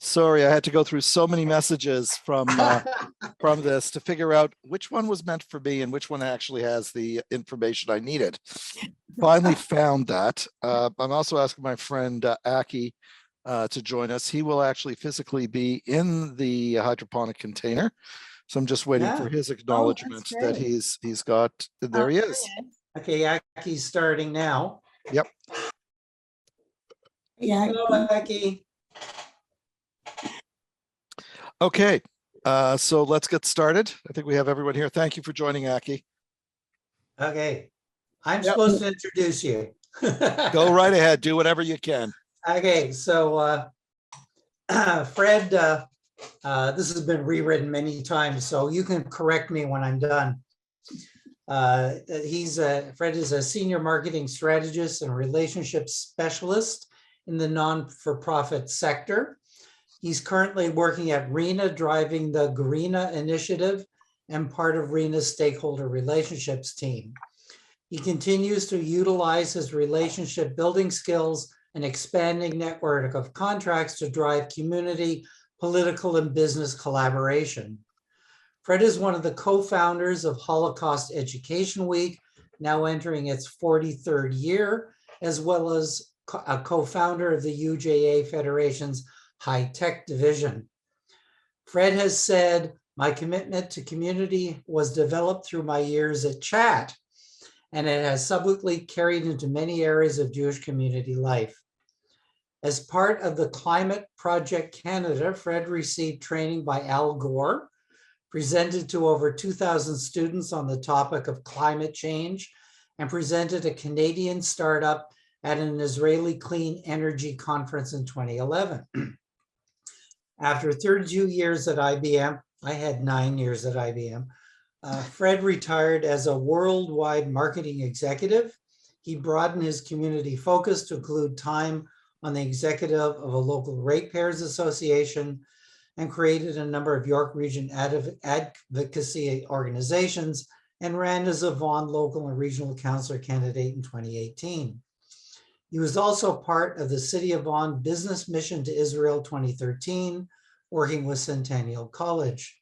Sorry, I had to go through so many messages from this to figure out which one was meant for me and which one actually has the information I needed. Finally found that. I'm also asking my friend Aki to join us. He will actually physically be in the hydroponic container. So I'm just waiting for his acknowledgement that he's got, there he is. Okay, Aki's starting now. Yep. Yeah. Hello, Aki. Okay, so let's get started. I think we have everyone here. Thank you for joining, Aki. Okay, I'm supposed to introduce you. Go right ahead, do whatever you can. Okay, so Fred, this has been rewritten many times, so you can correct me when I'm done. Fred is a senior marketing strategist and relationship specialist in the non-for-profit sector. He's currently working at Reena, driving the GReena initiative and part of Reena's stakeholder relationships team. He continues to utilize his relationship building skills and expanding network of contracts to drive community, political, and business collaboration. Fred is one of the co-founders of Holocaust Education Week, now entering its 43rd year, as well as a co-founder of the UJA Federation's high-tech division. Fred has said, my commitment to community was developed through my years at Chat, and it has subsequently carried into many areas of Jewish community life. As part of the Climate Project Canada, Fred received training by Al Gore, presented to over 2,000 students on the topic of climate change, and presented a Canadian startup at an Israeli clean energy conference in 2011. After 32 years at IBM, I had 9 years at IBM, Fred retired as a worldwide marketing executive. He broadened his community focus to include time on the executive of a local ratepayers association and created a number of York Region advocacy organizations and ran as a Vaughan local and regional councillor candidate in 2018. He was also part of the City of Vaughan Business Mission to Israel 2013, working with Centennial College.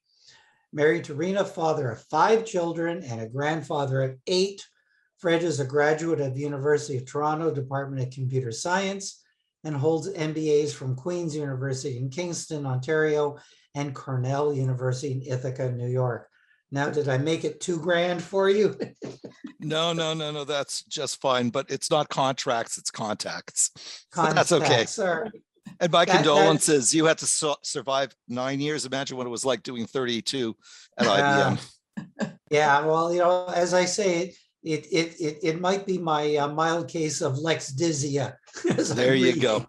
Married to Reena, father of 5 children and a grandfather of 8, Fred is a graduate of University of Toronto Department of Computer Science and holds MBAs from Queen's University in Kingston, Ontario, and Cornell University in Ithaca, New York. Now, did I make it too grand for you? No, that's just fine, but it's not contracts, it's contacts. So that's okay. Sorry. And my condolences, you had to survive 9 years. Imagine what it was like doing 32 at IBM. Yeah, well, as I say, it might be my mild case of Lex Dizia. There you go.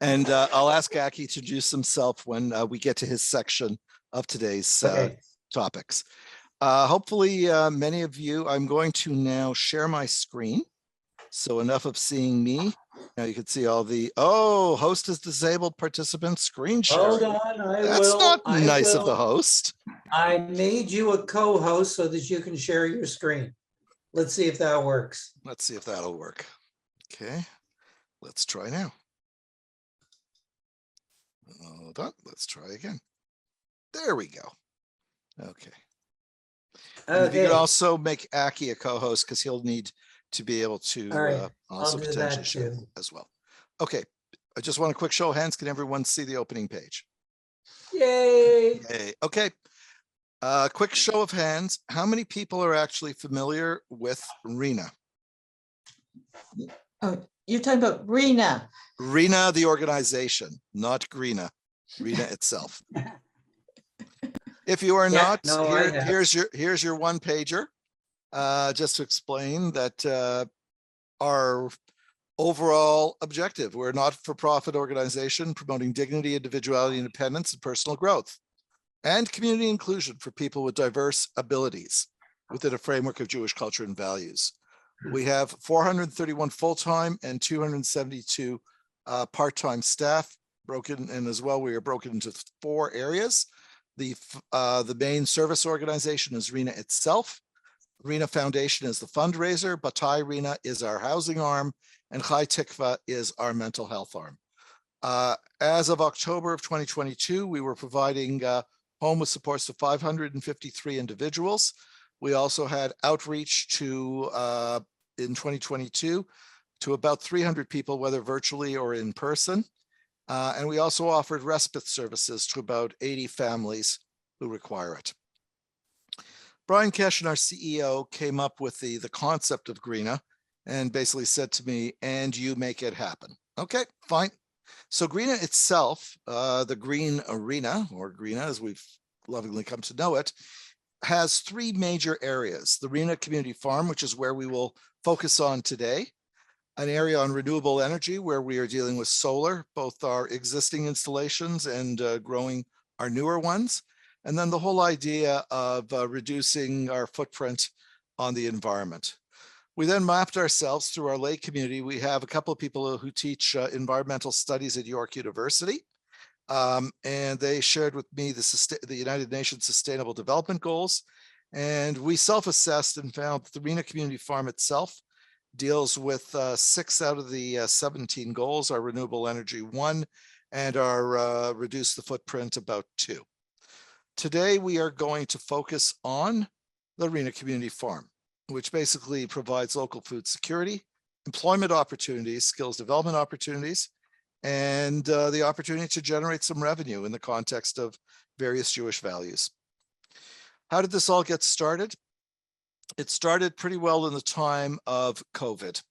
And I'll ask Aki to introduce himself when we get to his section of today's topics. Hopefully, many of you, I'm going to now share my screen. So enough of seeing me. Now you can see all the, host is disabled participant screen share. Hold on, That's not nice of the host. I made you a co-host so that you can share your screen. Let's see if that works. Let's see if that'll work. Okay, let's try now. Hold on, let's try again. There we go. Okay. And you can also make Aki a co-host because he'll need to be able to also potentially share as well. Okay, I just want a quick show of hands. Can everyone see the opening page? Yay! Yay. Okay, quick show of hands. How many people are actually familiar with Reena? Oh, you're talking about Reena. Reena, the organization, not GReena. Reena itself. If you are not, here's your one pager. Just to explain that our overall objective, we're a not-for-profit organization promoting dignity, individuality, independence, and personal growth, and community inclusion for people with diverse abilities within a framework of Jewish culture and values. We have 431 full-time and 272 part-time staff broken, and as well, we are broken into 4 areas. The main service organization is Reena itself. Reena Foundation is the fundraiser, Batai Reena is our housing arm, and Chai Tikva is our mental health arm. As of October of 2022, we were providing home with supports to 553 individuals. We also had outreach to, in 2022, to about 300 people, whether virtually or in person. And we also offered respite services to about 80 families who require it. Brian Keshen, our CEO, came up with the concept of GReena and basically said to me, and you make it happen. Okay, fine. So GReena itself, the green arena, or GReena as we've lovingly come to know it, has three major areas. The Reena Community Farm, which is where we will focus on today. An area on renewable energy where we are dealing with solar, both our existing installations and growing our newer ones. And then the whole idea of reducing our footprint on the environment. We then mapped ourselves through our lay community. We have a couple of people who teach environmental studies at York University. And they shared with me the United Nations Sustainable Development Goals. And we self-assessed and found that the Reena Community Farm itself deals with 6 out of the 17 goals, our renewable energy 1, and our reduce the footprint about 2. Today, we are going to focus on the Reena Community Farm, which basically provides local food security, employment opportunities, skills development opportunities, and the opportunity to generate some revenue in the context of various Jewish values. How did this all get started? It started pretty well in the time of COVID.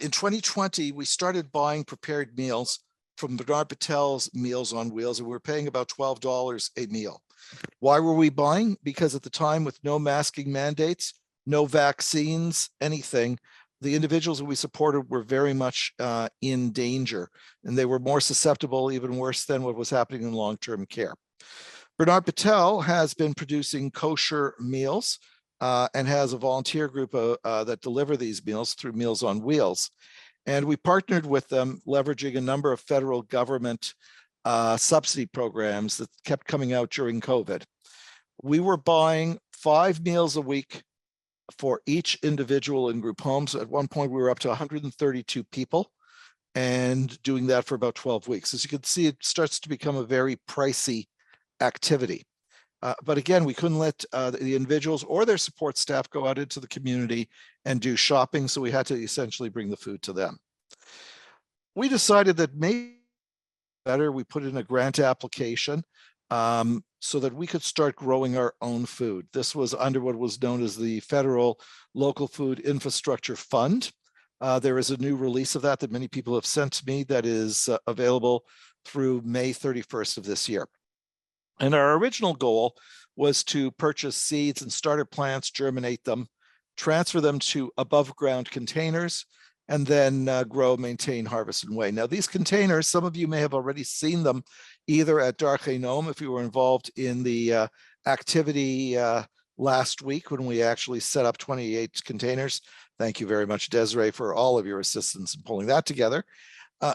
In 2020, we started buying prepared meals from Bernard Patel's Meals on Wheels, and we were paying about $12 a meal. Why were we buying? Because at the time, with no masking mandates, no vaccines, anything, the individuals that we supported were very much in danger, and they were more susceptible, even worse than what was happening in long-term care. Bernard Patel has been producing kosher meals and has a volunteer group that deliver these meals through Meals on Wheels. And we partnered with them, leveraging a number of federal government subsidy programs that kept coming out during COVID. We were buying 5 meals a week for each individual in group homes. At one point, we were up to 132 people and doing that for about 12 weeks. As you can see, it starts to become a very pricey activity. But again, we couldn't let the individuals or their support staff go out into the community and do shopping, so we had to essentially bring the food to them. We decided that maybe better we put in a grant application so that we could start growing our own food. This was under what was known as the Federal Local Food Infrastructure Fund. There is a new release of that many people have sent to me that is available through May 31st of this year. And our original goal was to purchase seeds and starter plants, germinate them, transfer them to above ground containers, and then grow, maintain, harvest, and weigh. Now, these containers, some of you may have already seen them either at Darchei Noam, if you were involved in the activity last week when we actually set up 28 containers. Thank you very much, Desiree, for all of your assistance in pulling that together.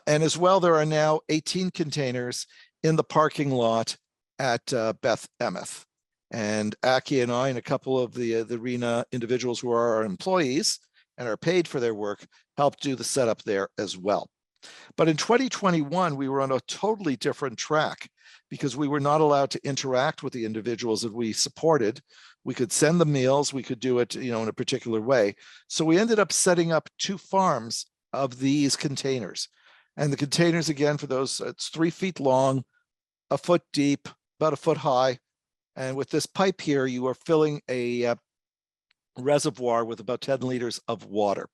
And as well, there are now 18 containers in the parking lot at Beth, Emeth. And Aki and I and a couple of the Reena individuals who are our employees and are paid for their work helped do the setup there as well. But in 2021, we were on a totally different track because we were not allowed to interact with the individuals that we supported. We could send them meals, we could do it, in a particular way. So we ended up setting up 2 farms of these containers. And the containers, again, for those, it's 3 feet long, a foot deep, about a foot high. And with this pipe here, you are filling a reservoir with about 10 liters of water.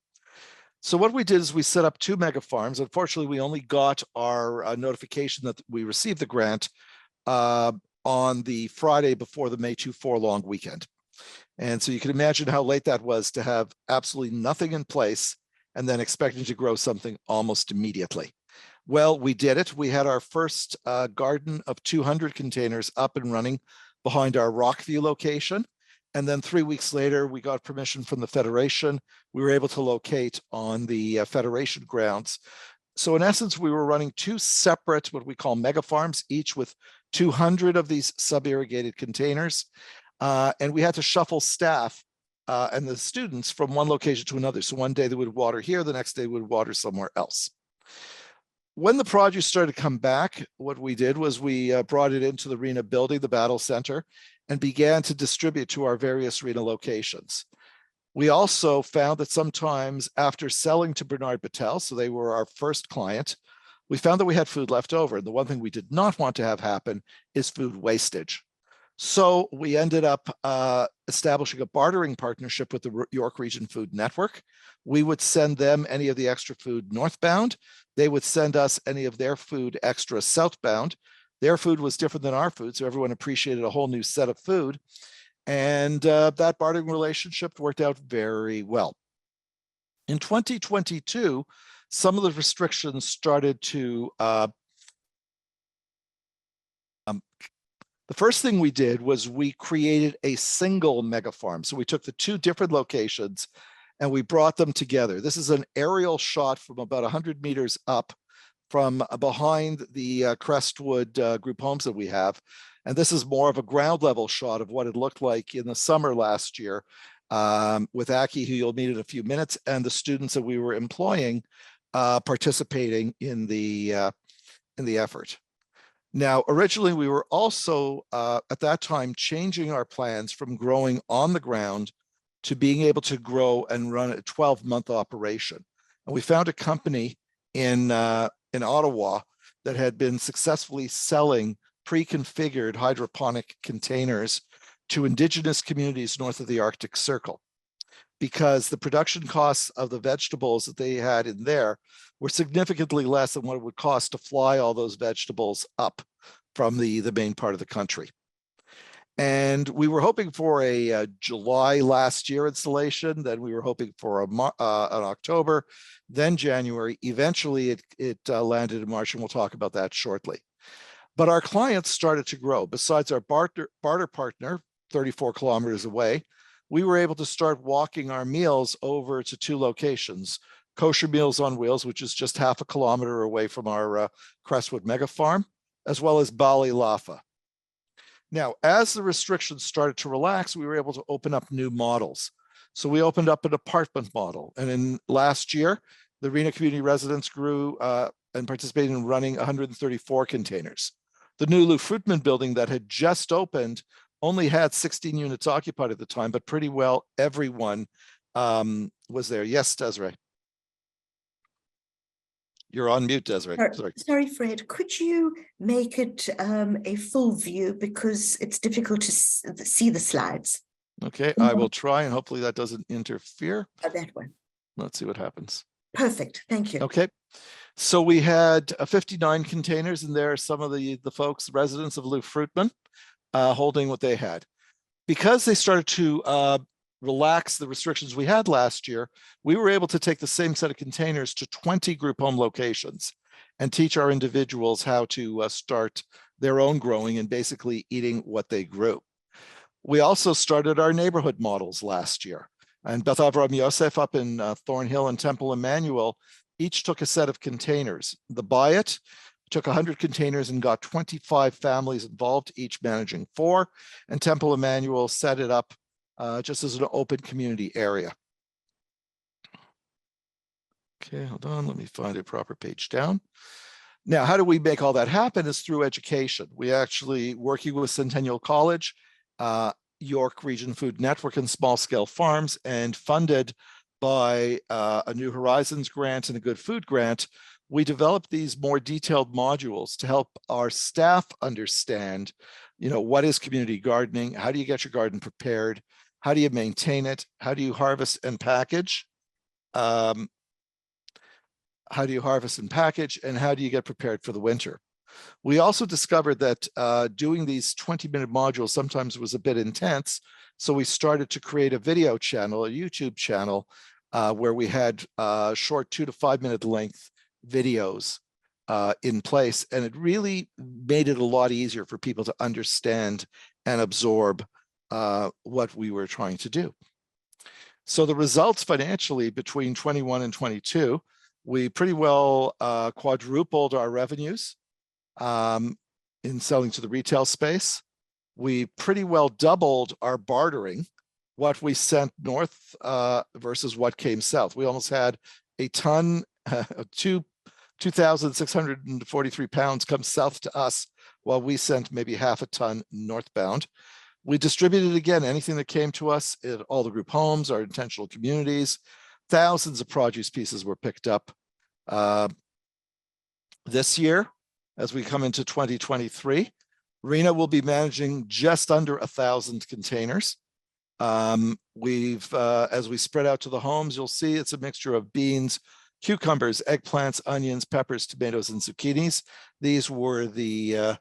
So what we did is we set up 2 mega farms. Unfortunately, we only got our notification that we received the grant on the Friday before the May 24 long weekend. And so you can imagine how late that was to have absolutely nothing in place and then expecting to grow something almost immediately. Well, we did it. We had our first garden of 200 containers up and running behind our Rockview location. And then 3 weeks later, we got permission from the Federation. We were able to locate on the Federation grounds. So in essence, we were running 2 separate, what we call mega farms, each with 200 of these sub-irrigated containers. And we had to shuffle staff and the students from one location to another. So one day they would water here, the next day would water somewhere else. when the produce started to come back, what we did was we brought it into the Reena building, the battle center, and began to distribute to our various Reena locations. We also found that sometimes after selling to Bernard Battelle, so they were our first client, we found that we had food left over. And the one thing we did not want to have happen is food wastage. So we ended up establishing a bartering partnership with the York Region Food Network. We would send them any of the extra food northbound. They would send us any of their food extra southbound. Their food was different than our food, so everyone appreciated a whole new set of food. And that bartering relationship worked out very well. In 2022, some of the restrictions started to the first thing we did was we created a single mega farm. So we took the two different locations and we brought them together. This is an aerial shot from about 100 meters up from behind the Crestwood group homes that we have. And this is more of a ground level shot of what it looked like in the summer last year with Aki, who you'll meet in a few minutes, and the students that we were employing participating in the effort. Now, originally, we were also, at that time, changing our plans from growing on the ground to being able to grow and run a 12-month operation. And we found a company in Ottawa that had been successfully selling pre-configured hydroponic containers to Indigenous communities north of the Arctic Circle, because the production costs of the vegetables that they had in there were significantly less than what it would cost to fly all those vegetables up from the main part of the country. And we were hoping for a July last year installation, then we were hoping for an October, then January. Eventually it landed in March, and we'll talk about that shortly. But our clients started to grow. Besides our barter partner, 34 kilometers away, we were able to start walking our meals over to two locations, Kosher Meals on Wheels, which is just half a kilometer away from our Crestwood Mega Farm, as well as Bali Lafa. Now, as the restrictions started to relax, we were able to open up new models. So we opened up an apartment model. And in last year, the Reena community residents grew and participated in running 134 containers. The new Lou Fruitman building that had just opened only had 16 units occupied at the time, but pretty well everyone was there. Yes, Desiree. You're on mute, Desiree. Sorry, Fred. Could you make it a full view, because it's difficult to see the slides? Okay, I will try, and hopefully that doesn't interfere. That one. Let's see what happens. Perfect. Thank you. Okay. So we had 59 containers, and there are some of the folks, residents of Lou Fruitman, holding what they had. Because they started to relax the restrictions we had last year, we were able to take the same set of containers to 20 group home locations and teach our individuals how to start their own growing and basically eating what they grew. We also started our neighborhood models last year. And Beth Avram Yosef up in Thornhill and Temple Emmanuel each took a set of containers. The Buy It took 100 containers and got 25 families involved, each managing 4. And Temple Emmanuel set it up just as an open community area. Okay, hold on, let me find a proper page down. Now, how do we make all that happen is through education. We actually, working with Centennial College, York Region Food Network, and Small Scale Farms, and funded by a New Horizons grant and a Good Food grant, we developed these more detailed modules to help our staff understand, what is community gardening? How do you get your garden prepared? How do you maintain it? How do you harvest and package? And how do you get prepared for the winter? We also discovered that doing these 20-minute modules sometimes was a bit intense. So we started to create a video channel, a YouTube channel, where we had short 2 to 5 minute length videos in place. And it really made it a lot easier for people to understand and absorb what we were trying to do. So the results financially between 21 and 22, we pretty well quadrupled our revenues in selling to the retail space. We pretty well doubled our bartering, what we sent north versus what came south. We almost had a ton, 2 2,643 pounds comes south to us, while we sent maybe half a ton northbound. We distributed again anything that came to us at all the group homes, our intentional communities. Thousands of produce pieces were picked up. This year, as we come into 2023, Reena will be managing just under 1,000 containers. As we spread out to the homes, you'll see it's a mixture of beans, cucumbers, eggplants, onions, peppers, tomatoes, and zucchinis. These were the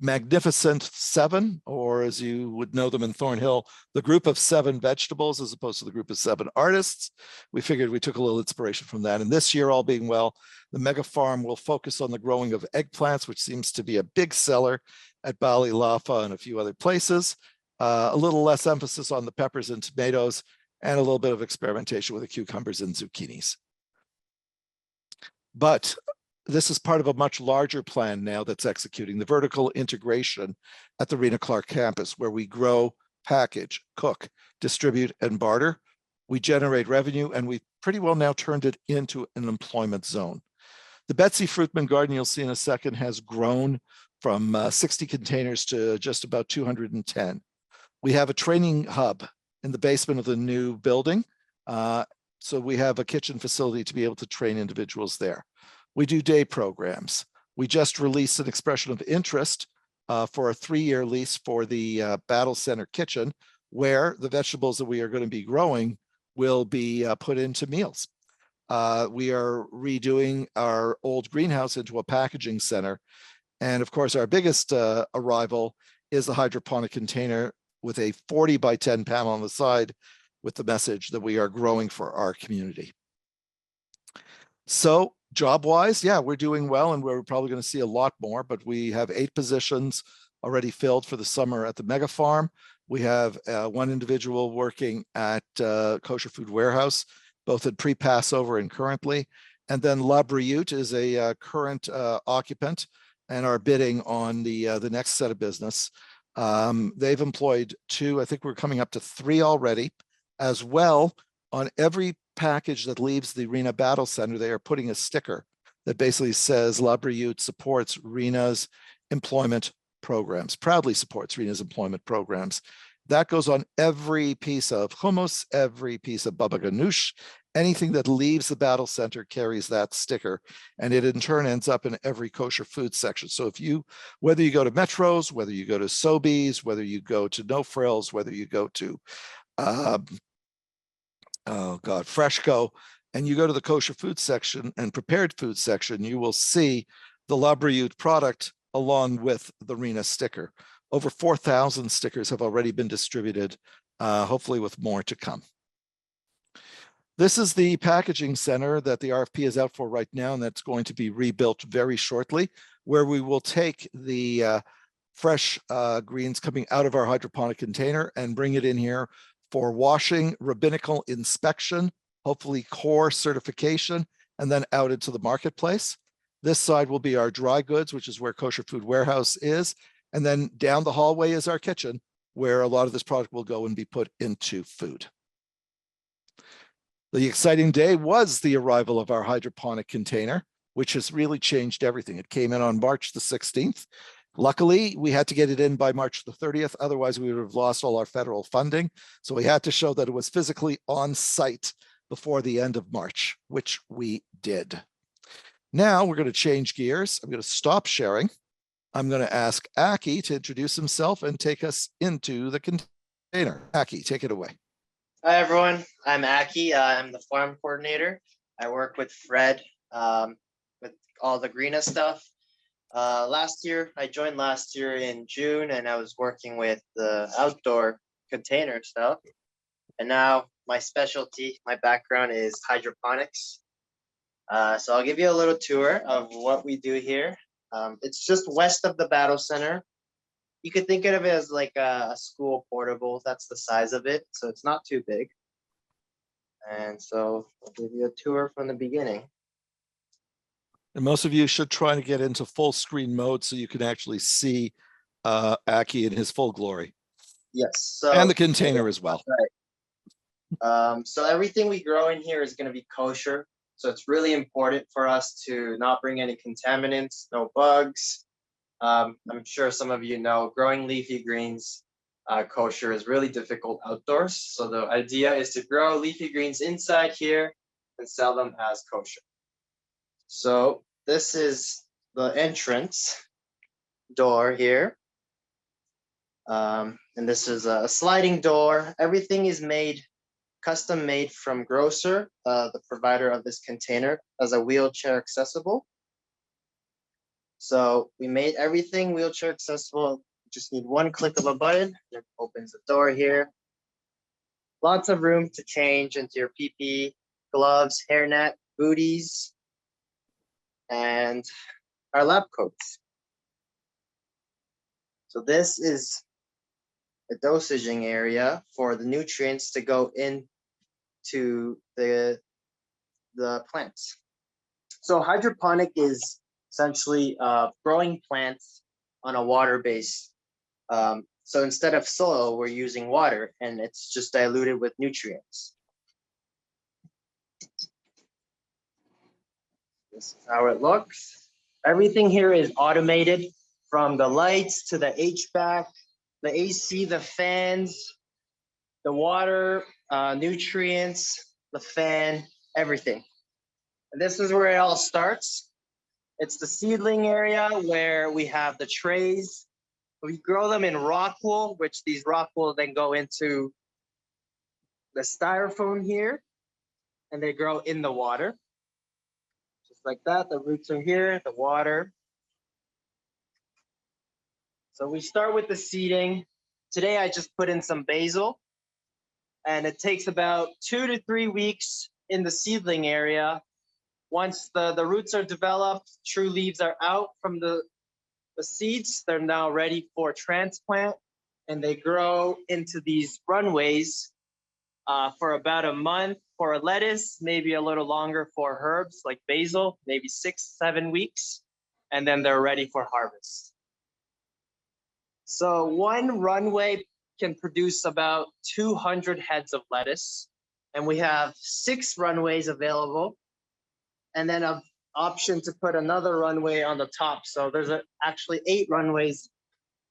Magnificent Seven, or as you would know them in Thornhill, the group of 7 vegetables, as opposed to the group of 7 artists. We figured we took a little inspiration from that. And this year, all being well, the mega farm will focus on the growing of eggplants, which seems to be a big seller at Bali Lafa and a few other places. A little less emphasis on the peppers and tomatoes, and a little bit of experimentation with the cucumbers and zucchinis. But this is part of a much larger plan now that's executing the vertical integration at the Reena Clark campus, where we grow, package, cook, distribute, and barter. We generate revenue, and we've pretty well now turned it into an employment zone. The Betsy Fruitman Garden, you'll see in a second, has grown from 60 containers to just about 210. We have a training hub in the basement of the new building. So we have a kitchen facility to be able to train individuals there. We do day programs. We just released an expression of interest for a 3-year lease for the Battle Center kitchen, where the vegetables that we are going to be growing will be put into meals. We are redoing our old greenhouse into a packaging center. And of course, our biggest arrival is the hydroponic container with a 40 by 10 panel on the side with the message that we are growing for our community. So job-wise, yeah, we're doing well, and we're probably going to see a lot more, but we have 8 positions already filled for the summer at the mega farm. We have 1 individual working at Kosher Food Warehouse, both at pre-Passover and currently. And then La Briute is a current occupant and are bidding on the next set of business. They've employed 2, I think we're coming up to 3 already. As well, on every package that leaves the Reena Battle Center, they are putting a sticker that basically says La Briute supports Reena's employment programs, proudly supports Reena's employment programs. That goes on every piece of hummus, every piece of baba ganoush. Anything that leaves the Battle Center carries that sticker, and it in turn ends up in every kosher food section. So if you, whether you go to Metros, whether you go to Sobeys, whether you go to No Frills, whether you go to Freshco, and you go to the kosher food section and prepared food section, you will see the La Briute product along with the Reena sticker. Over 4,000 stickers have already been distributed, hopefully with more to come. This is the packaging center that the RFP is out for right now, and that's going to be rebuilt very shortly, where we will take the fresh greens coming out of our hydroponic container and bring it in here for washing, rabbinical inspection, hopefully core certification, and then out into the marketplace. This side will be our dry goods, which is where Kosher Food Warehouse is. And then down the hallway is our kitchen, where a lot of this product will go and be put into food. The exciting day was the arrival of our hydroponic container, which has really changed everything. It came in on March the 16th. Luckily, we had to get it in by March the 30th. Otherwise, we would have lost all our federal funding. So we had to show that it was physically on site before the end of March, which we did. Now we're going to change gears. I'm going to stop sharing. I'm going to ask Aki to introduce himself and take us into the container. Aki, take it away. Hi, everyone. I'm Aki. I'm the farm coordinator. I work with Fred with all the GReena stuff. I joined last year in June, and I was working with the outdoor container stuff. And now my specialty, my background is hydroponics. So I'll give you a little tour of what we do here. It's just west of the Battle Center. You could think of it as like a school portable. That's the size of it. So it's not too big. And so I'll give you a tour from the beginning. And most of you should try to get into full screen mode so you can actually see Aki in his full glory. Yes. So, and the container as well. Right. So everything we grow in here is going to be kosher. So it's really important for us to not bring any contaminants, no bugs. I'm sure some of you know growing leafy greens kosher is really difficult outdoors. So the idea is to grow leafy greens inside here and sell them as kosher. So this is the entrance door here. And this is a sliding door. Everything is custom made from Grocer, the provider of this container, as a wheelchair accessible. So we made everything wheelchair accessible. Just need one click of a button. It opens the door here. Lots of room to change into your PP, gloves, hairnet, booties, and our lab coats. So this is the dosaging area for the nutrients to go into the plants. So hydroponic is essentially growing plants on a water base. So instead of soil, we're using water, and it's just diluted with nutrients. This is how it looks. Everything here is automated, from the lights to the HVAC, the AC, the fans, the water, nutrients, the fan, everything. And this is where it all starts. It's the seedling area where we have the trays. We grow them in rock wool, which these rock wool then go into the styrofoam here, and they grow in the water. Just like that, the roots are here, the water. So we start with the seeding. Today I just put in some basil, and it takes about 2 to 3 weeks in the seedling area. Once the roots are developed, true leaves are out from the seeds, they're now ready for transplant, and they grow into these runways for about a month for a lettuce, maybe a little longer for herbs like basil, maybe 6, 7 weeks, and then they're ready for harvest. So one runway can produce about 200 heads of lettuce, and we have 6 runways available, and then an option to put another runway on the top. So there's actually 8 runways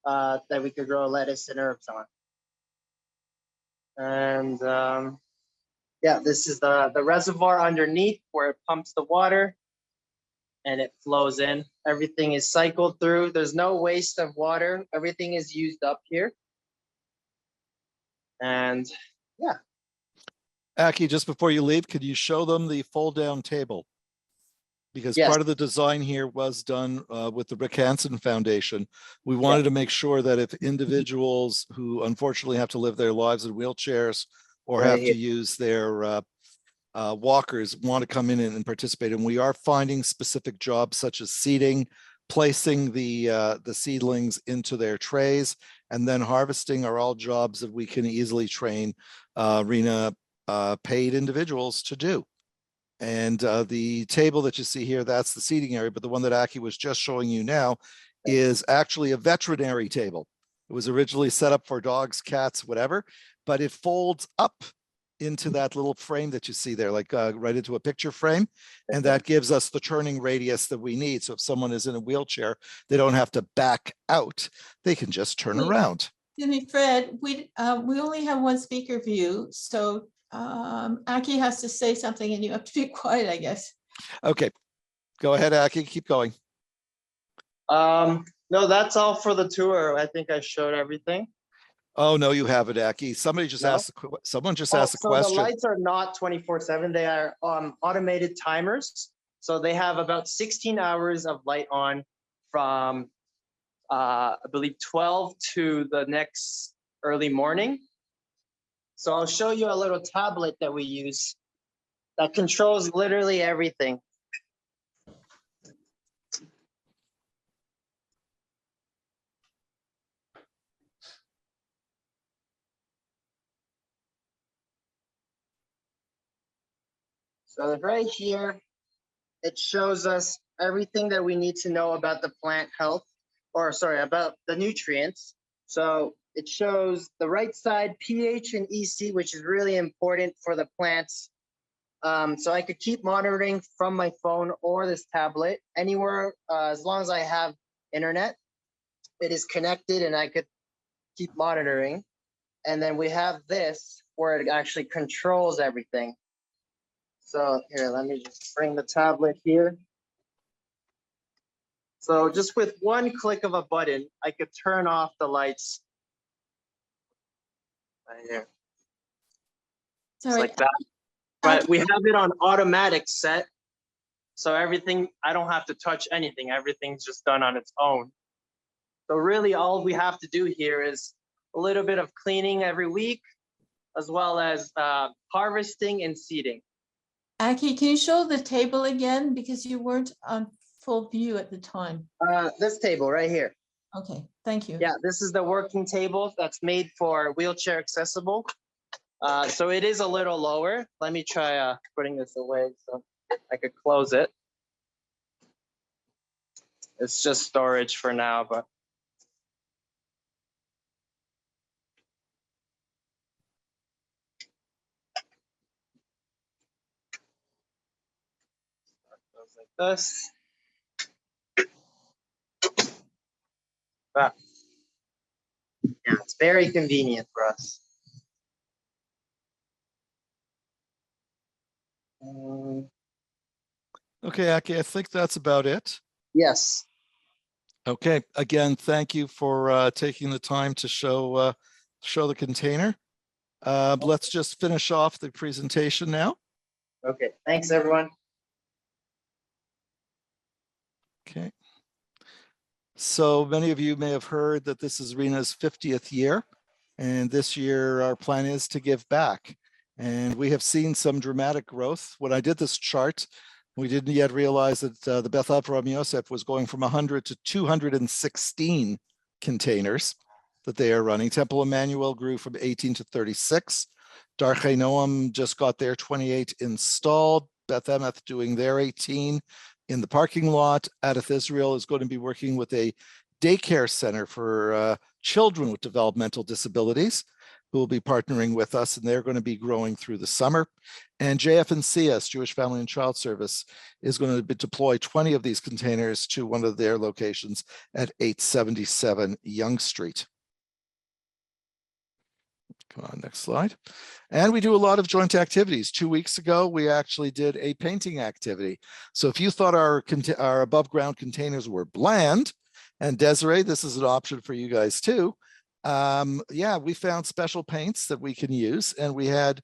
that we could grow lettuce and herbs on. And yeah, this is the reservoir underneath where it pumps the water and it flows in. Everything is cycled through. There's no waste of water. Everything is used up here. And yeah. Aki, just before you leave, could you show them the fold down table? Because yes, part of the design here was done with the Rick Hansen Foundation. We wanted to make sure that if individuals who unfortunately have to live their lives in wheelchairs or have to use their walkers want to come in and participate. And we are finding specific jobs such as seeding, placing the seedlings into their trays, and then harvesting are all jobs that we can easily train Reena paid individuals to do. And the table that you see here, that's the seating area, but the one that Aki was just showing you now is actually a veterinary table. It was originally set up for dogs, cats, whatever, but it folds up into that little frame that you see there, like right into a picture frame. And that gives us the turning radius that we need. So if someone is in a wheelchair, they don't have to back out. They can just turn around. Excuse me, Fred, we only have one speaker view. So Aki has to say something and you have to be quiet, I guess. Okay, go ahead, Aki, keep going. No, that's all for the tour. I think I showed everything. Oh, no, you haven't, Aki. Somebody just asked, someone just asked a question. The lights are not 24/7. They are automated timers. So they have about 16 hours of light on from, I believe, 12 to the next early morning. So I'll show you a little tablet that we use that controls literally everything. So right here, it shows us everything that we need to know about the plant health, or sorry, about the nutrients. So it shows the right side pH and EC, which is really important for the plants So I could keep monitoring from my phone or this tablet anywhere, as long as I have internet. It is connected and I could keep monitoring. And then we have this where it actually controls everything. So here, let me just bring the tablet here. So just with one click of a button, I could turn off the lights right here. Just Sorry, like that. But we have it on automatic set. So everything, I don't have to touch anything. Everything's just done on its own. So really all we have to do here is a little bit of cleaning every week, as well as harvesting and seeding. Aki, can you show the table again? Because you weren't on full view at the time. This table right here. Okay, thank you. Yeah, this is the working table that's made for wheelchair accessible. So it is a little lower. Let me try putting this away so I could close it. It's just storage for now, but. Goes like this. Yeah, it's very convenient for us. Okay, Aki, I think that's about it. Yes. Okay, again, thank you for taking the time to show the container. Let's just finish off the presentation now. Okay, thanks everyone. Okay. So many of you may have heard that this is Reena's 50th year, and this year our plan is to give back. And we have seen some dramatic growth. When I did this chart, we didn't yet realize that the Beth Avraham Yosef was going from 100 to 216 containers that they are running. Temple Emmanuel grew from 18 to 36. Darchei Noam just got their 28 installed. Beth Emeth doing their 18 in the parking lot. Adith Israel is going to be working with a daycare center for children with developmental disabilities who will be partnering with us, and they're going to be growing through the summer. And JF&CS, Jewish Family and Child Service, is going to deploy 20 of these containers to one of their locations at 877 Young Street. Come on, next slide. And we do a lot of joint activities. 2 weeks ago, we actually did a painting activity. So if you thought our above ground containers were bland, and Desiree, this is an option for you guys too. Yeah, we found special paints that we can use, and we had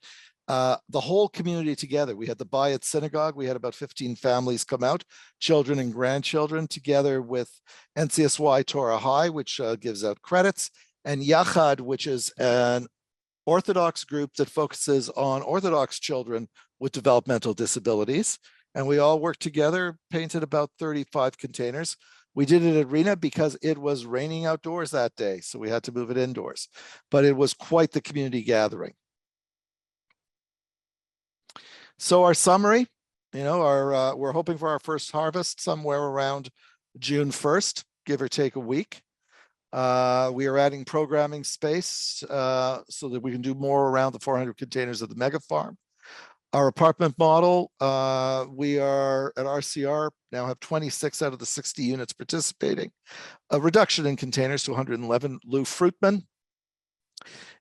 the whole community together. We had the BEBY synagogue. We had about 15 families come out, children and grandchildren, together with NCSY Torah High, which gives out credits, and Yachad, which is an Orthodox group that focuses on Orthodox children with developmental disabilities. And we all worked together, painted about 35 containers. We did it at Reena because it was raining outdoors that day, so we had to move it indoors. But it was quite the community gathering. So our summary, we're hoping for our first harvest somewhere around June 1st, give or take a week. We are adding programming space so that we can do more around the 400 containers of the mega farm. Our apartment model, we are at RCR now have 26 out of the 60 units participating. A reduction in containers to 111. Lou Fruitman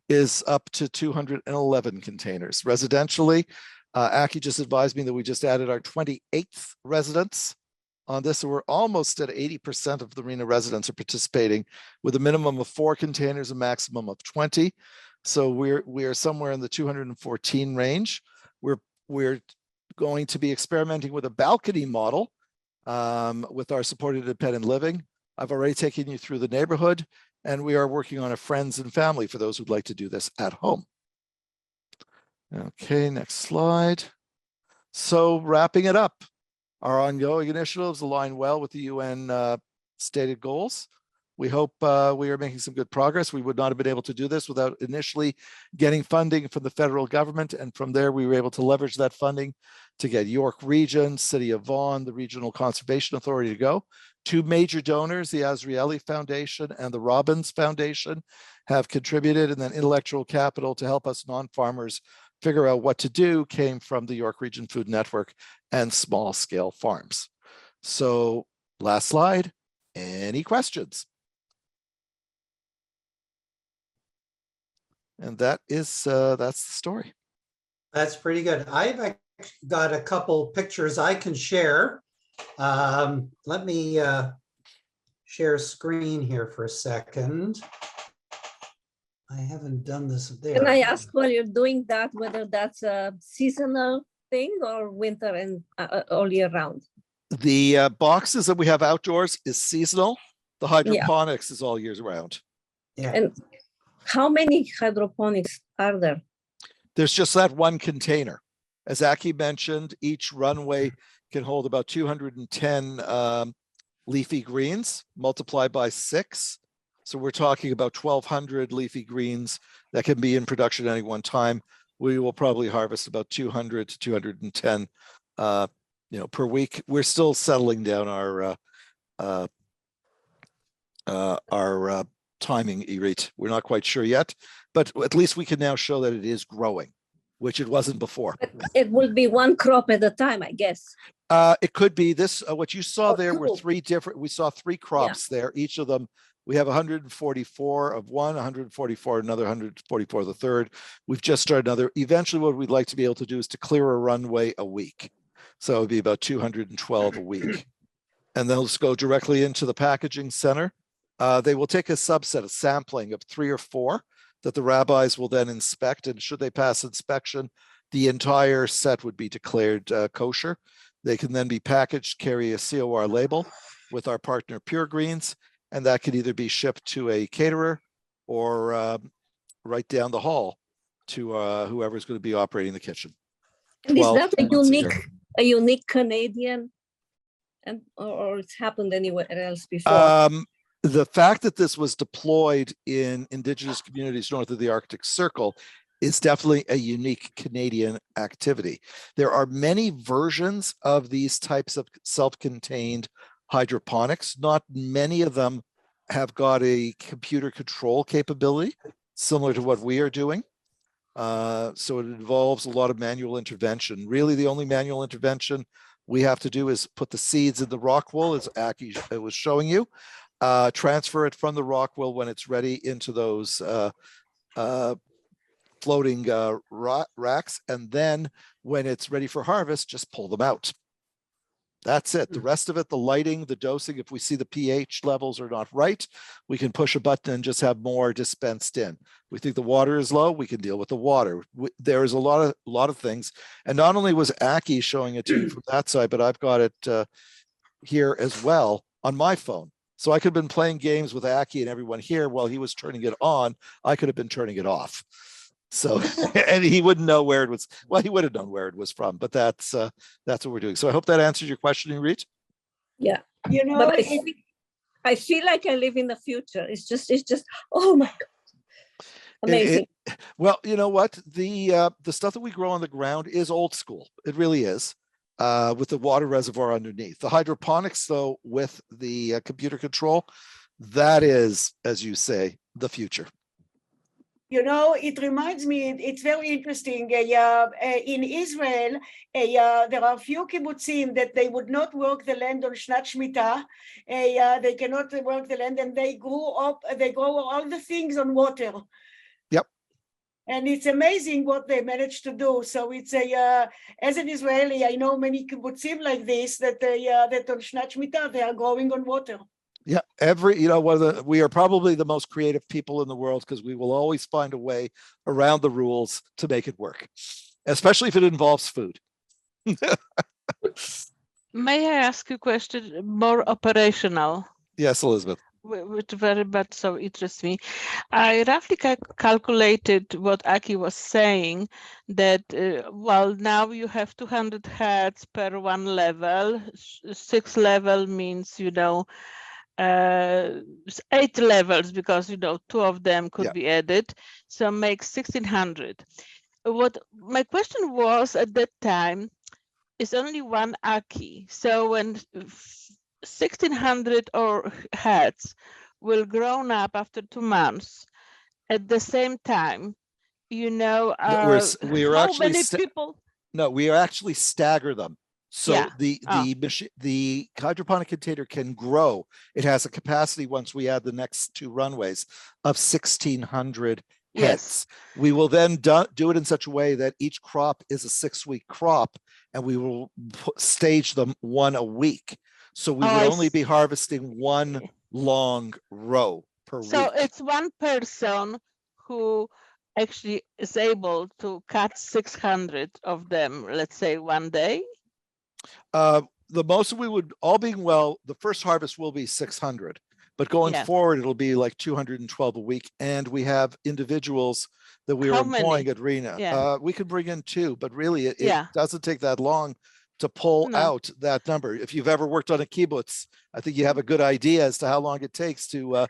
is up to 211 containers. Residentially, Aki just advised me that we just added our 28th residents on this. So we're almost at 80% of the Reena residents are participating with a minimum of 4 containers, a maximum of 20. So we are somewhere in the 214 range. We're going to be experimenting with a balcony model with our supported independent living. I've already taken you through the neighborhood, and we are working on a friends and family for those who'd like to do this at home. Okay, next slide. So wrapping it up, our ongoing initiatives align well with the UN stated goals. We hope we are making some good progress. We would not have been able to do this without initially getting funding from the federal government. And from there, we were able to leverage that funding to get York Region, City of Vaughan, the Regional Conservation Authority to go. 2 major donors, the Azrieli Foundation and the Robbins Foundation, have contributed, and then intellectual capital to help us non-farmers figure out what to do came from the York Region Food Network and small scale farms. So last slide, any questions? And that is, that's the story. That's pretty good. I've got a couple pictures I can share. Let me share screen here for a second. I haven't done this there. Can I ask while you're doing that, whether that's a seasonal thing or winter and all year round? The boxes that we have outdoors is seasonal. The hydroponics is all years round. Yeah. And how many hydroponics are there? There's just that one container. As Aki mentioned, each runway can hold about 210 leafy greens multiplied by 6. So we're talking about 1,200 leafy greens that can be in production at any one time. We will probably harvest about 200 to 210 per week. We're still settling down our timing, Irit. We're not quite sure yet, but at least we can now show that it is growing, which it wasn't before. It will be one crop at a time, I guess. It could be this. What you saw there were cool. 3 different. We saw 3 crops there. Each of them, we have 144 of one, 144 another, 144 the third. We've just started another. Eventually, what we'd like to be able to do is to clear a runway a week. So it would be about 212 a week, and they'll just go directly into the packaging center. They will take a subset, a sampling of 3 or 4 that the rabbis will then inspect, and should they pass inspection, the entire set would be declared kosher. They can then be packaged, carry a COR label with our partner Pure Greens, and that could either be shipped to a caterer or right down the hall to whoever's going to be operating the kitchen. And is that a year. unique Canadian, and or it's happened anywhere else before? The fact that this was deployed in Indigenous communities north of the Arctic Circle is definitely a unique Canadian activity. There are many versions of these types of self-contained hydroponics. Not many of them have got a computer control capability similar to what we are doing. So it involves a lot of manual intervention. Really, the only manual intervention we have to do is put the seeds in the rock wool, as Aki was showing you, transfer it from the rock wool when it's ready into those floating racks, and then when it's ready for harvest, just pull them out. That's it. The rest of it, the lighting, the dosing, if we see the pH levels are not right, we can push a button and just have more dispensed in. We think the water is low, we can deal with the water. There is a lot of things. And not only was Aki showing it to you from that side, but I've got it here as well on my phone. So I could have been playing games with Aki and everyone here while he was turning it on. I could have been turning it off. So, and he wouldn't know where it was. Well, he would have known where it was from, but that's what we're doing. So I hope that answers your question, Irit. Yeah. You know, but I feel like I live in the future. It's just, oh my God. Amazing. Well, you know what? The stuff that we grow on the ground is old school. It really is, with the water reservoir underneath. The hydroponics, though, with the computer control, that is, as you say, the future. You know, it reminds me, it's very interesting. In Israel, there are a few kibbutzim that they would not work the land on Shnat Shmita. They cannot work the land, and they grow all the things on water. Yep. And it's amazing what they managed to do. So it's as an Israeli, I know many kibbutzim like this that that on Shnat Shmita they are growing on water. Yeah, we are probably the most creative people in the world because we will always find a way around the rules to make it work, especially if it involves food. May I ask you a question more operational? Yes, Elizabeth. Which very much so interests me. I roughly calculated what Aki was saying, that well, now you have 200 hertz per one level. 6 level means, 8 levels, because 2 of them could be added, so makes 1600. What my question was at that time is only one Aki. So when 1600 or hertz will grown up after 2 months at the same time, you know, we are how actually many people? No, we are actually stagger them. So Yeah. the hydroponic container can grow. It has a capacity, once we add the next 2 runways, of 1,600 heads. Yes. We will then do it in such a way that each crop is a 6-week crop, and we will stage them 1 a week. So we would only be harvesting 1 long row per week. So it's one person who actually is able to cut 600 of them, let's say, one day. The most we would, all being well, the first harvest will be 600, but going forward, it'll be like 212 a week. And we have individuals that we are employing at Reena. We could bring in 2, but really it doesn't take that long to pull out that number. If you've ever worked on a kibbutz, I think you have a good idea as to how long it takes to,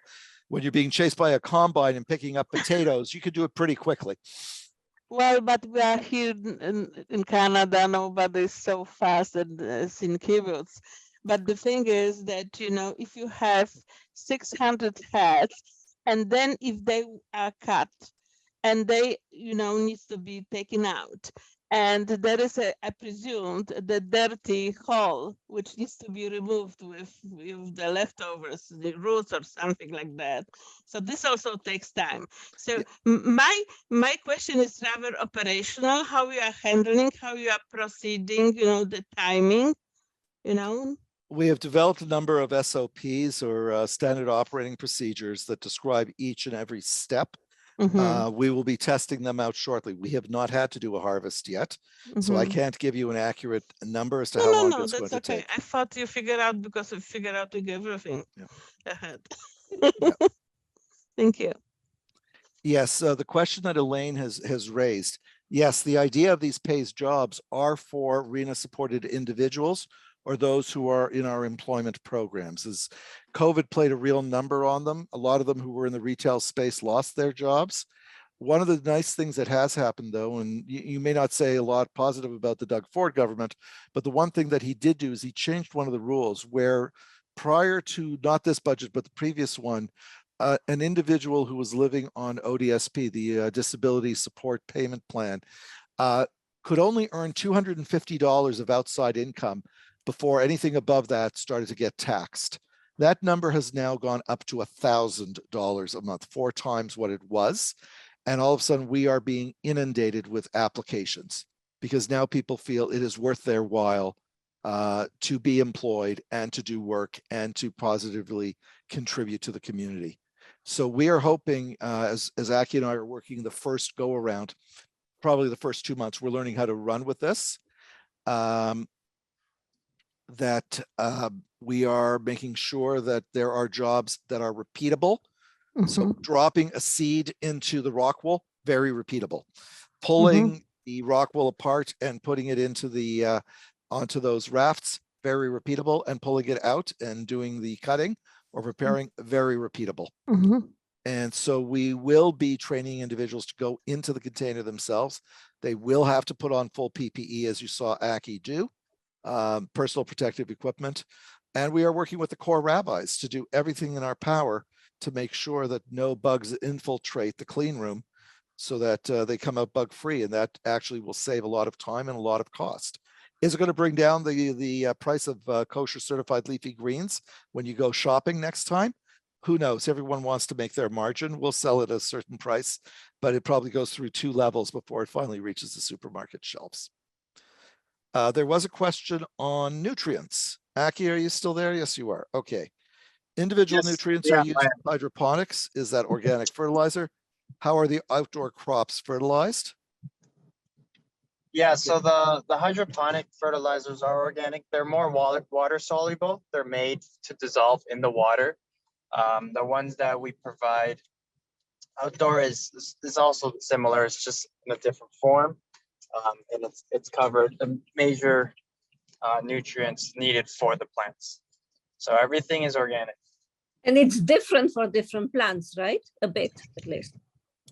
when you're being chased by a combine and picking up potatoes, you could do it pretty quickly. Well, but we are here in Canada, nobody is so fast as in kibbutz. But the thing is that, you know, if you have 600 heads, and then if they are cut, and they, you know, needs to be taken out, and there is I presumed, the dirty hull, which needs to be removed with the leftovers, the roots or something like that. So this also takes time. So my question is rather operational, how you are handling, how you are proceeding, you know, the timing, you know? We have developed a number of SOPs, or standard operating procedures, that describe each and every step. We will be testing them out shortly. We have not had to do a harvest yet, so I can't give you an accurate number as to how long it's going to take. I thought you figured out, because we figured out everything ahead. Thank you. Yes, the question that Elaine has raised. Yes, the idea of these pays jobs are for Reena supported individuals, or those who are in our employment programs. As COVID played a real number on them, a lot of them who were in the retail space lost their jobs. One of the nice things that has happened, though, and you may not say a lot positive about the Doug Ford government, but the one thing that he did do is he changed one of the rules where, prior to not this budget, but the previous one, an individual who was living on ODSP, the Disability Support Payment Plan, could only earn $250 of outside income before anything above that started to get taxed. That number has now gone up to $1,000 a month, 4 times what it was. And all of a sudden we are being inundated with applications, because now people feel it is worth their while to be employed and to do work and to positively contribute to the community. So we are hoping, as Aki and I are working the first go around, probably the first 2 months, we're learning how to run with this. That we are making sure that there are jobs that are repeatable. So dropping a seed into the rock wool, very repeatable. Pulling the rock wool apart and putting it into the onto those rafts, very repeatable. And pulling it out and doing the cutting or repairing, very repeatable. And so we will be training individuals to go into the container themselves. They will have to put on full PPE, as you saw Aki do. Personal protective equipment. And we are working with the core rabbis to do everything in our power to make sure that no bugs infiltrate the clean room, so that they come out bug free. And that actually will save a lot of time and a lot of cost. Is it going to bring down the price of kosher certified leafy greens when you go shopping next time? Who knows? Everyone wants to make their margin. We'll sell it at a certain price, but it probably goes through 2 levels before it finally reaches the supermarket shelves. There was a question on nutrients. Aki, are you still there? Yes, you are. Okay. Individual nutrients are used in hydroponics. Is that organic fertilizer? How are the outdoor crops fertilized? Yeah, so the hydroponic fertilizers are organic. They're more water soluble. They're made to dissolve in the water. The ones that we provide outdoor is also similar. It's just in a different form. And it's covered the major nutrients needed for the plants. So everything is organic. And it's different for different plants, right? A bit, at least.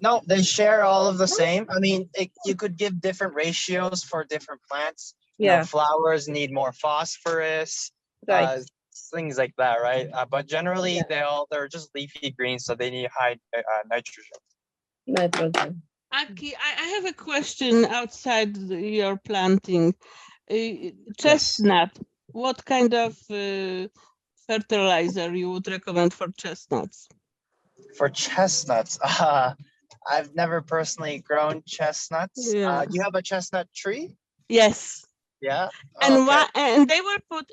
No, they share all of the same. I mean, you could give different ratios for different plants. You know, flowers need more phosphorus, things like that, right? But generally, they're just leafy greens, so they need high nitrogen. Nitrogen. Aki, I have a question outside your planting. Chestnut, what kind of fertilizer you would recommend for chestnuts? For chestnuts, I've never personally grown chestnuts. Yeah. You have a chestnut tree? Yes. Yeah. And Okay. and they were put,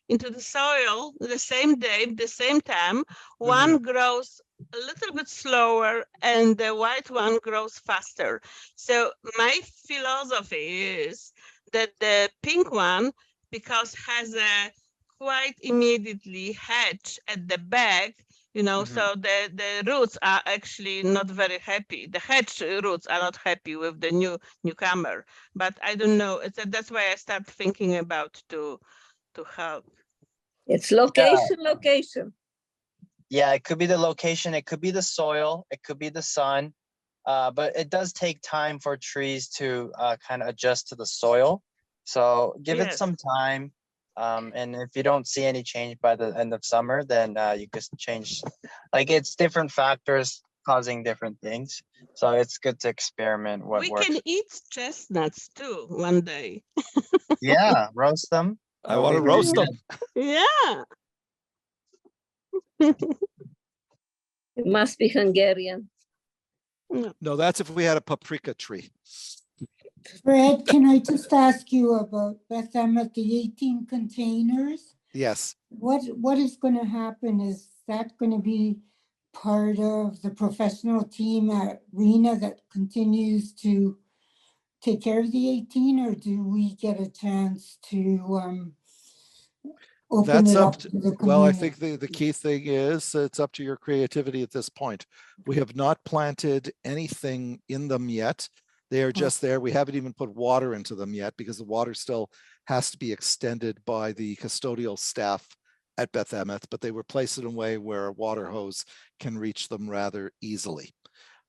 into the soil the same day, the same time. One grows a little bit slower and the white one grows faster. So my philosophy is that the pink one, because has a quite immediately hedge at the back, so the roots are actually not very happy. The hedge roots are not happy with the newcomer. But I don't know. That's why I start thinking about to help. It's location. Yeah, it could be the location, it could be the soil, it could be the sun. But it does take time for trees to kind of adjust to the soil. So give it some time. And if you don't see any change by the end of summer, then you could change. Like, it's different factors causing different things. So it's good to experiment what works. We can eat chestnuts too one day. Yeah, roast them. I want to roast them. Yeah. It must be Hungarian. No, that's if we had a paprika tree. Fred, can I just ask you about Beth Emeth, the 18 containers? Yes. What is going to happen? Is that going to be part of the professional team at GReena that continues to take care of the 18, or do we get a chance to open it up to the community? Well, I think the key thing is it's up to your creativity at this point. We have not planted anything in them yet. They are just there. We haven't even put water into them yet because the water still has to be extended by the custodial staff at Beth Emeth, but they were placed in a way where a water hose can reach them rather easily.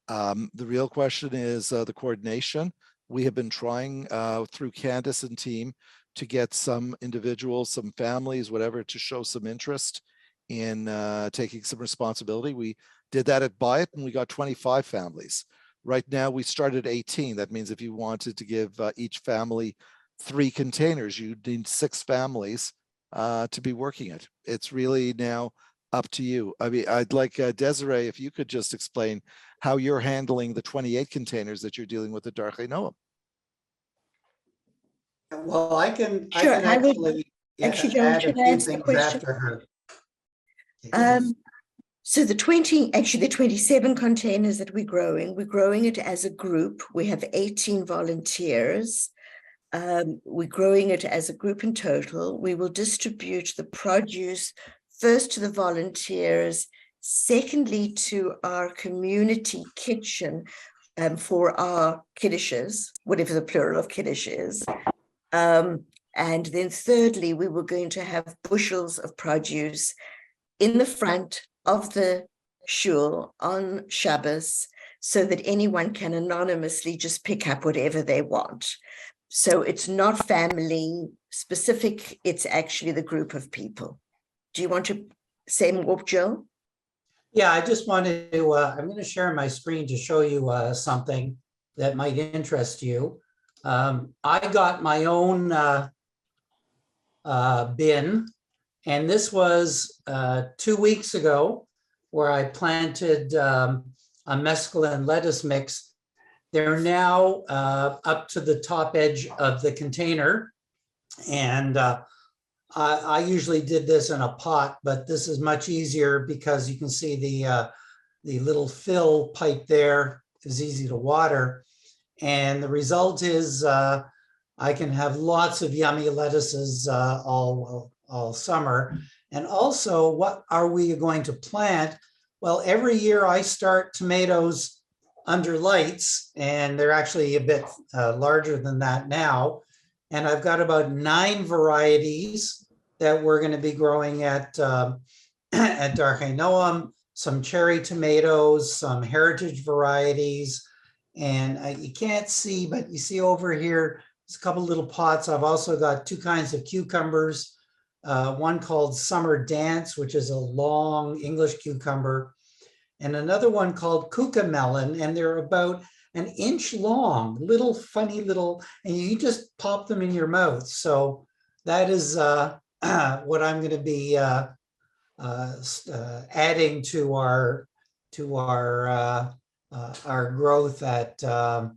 The real question is the coordination. We have been trying through Candace and team to get some individuals, some families, whatever, to show some interest in taking some responsibility. We did that at BEBY and we got 25 families. Right now we started 18. That means if you wanted to give each family 3 containers, you need 6 families to be working it. It's really now up to you. I mean, I'd like Desiree, if you could just explain how you're handling the 28 containers that you're dealing with at Darchei, Noam. Well, I can Sure, add a few answer the things question. after her. So the 27 containers that we're growing it as a group. We have 18 volunteers. We're growing it as a group in total. We will distribute the produce first to the volunteers, secondly to our community kitchen for our kiddishes, whatever the plural of kiddish is. And then thirdly, we were going to have bushels of produce in the front of the shul on Shabbos so that anyone can anonymously just pick up whatever they want. So it's not family specific, it's actually the group of people. Do you want to say more, Joe? Yeah, I just wanted to, I'm going to share my screen to show you something that might interest you. I got my own bin, and this was 2 weeks ago where I planted a mesclun lettuce mix. They're now up to the top edge of the container. And I usually did this in a pot, but this is much easier because you can see the little fill pipe there is easy to water. And the result is I can have lots of yummy lettuces all summer. And also, what are we going to plant? Well, every year I start tomatoes under lights, and they're actually a bit larger than that now. And I've got about 9 varieties that we're going to be growing at Darchei Noam, some cherry tomatoes, some heritage varieties. And you can't see, but you see over here, there's a couple little pots. I've also got 2 kinds of cucumbers, one called Summer Dance, which is a long English cucumber, and another one called Kuka melon. And they're about an inch long, little funny little, and you just pop them in your mouth. So that is what I'm going to be adding to our growth at Darchei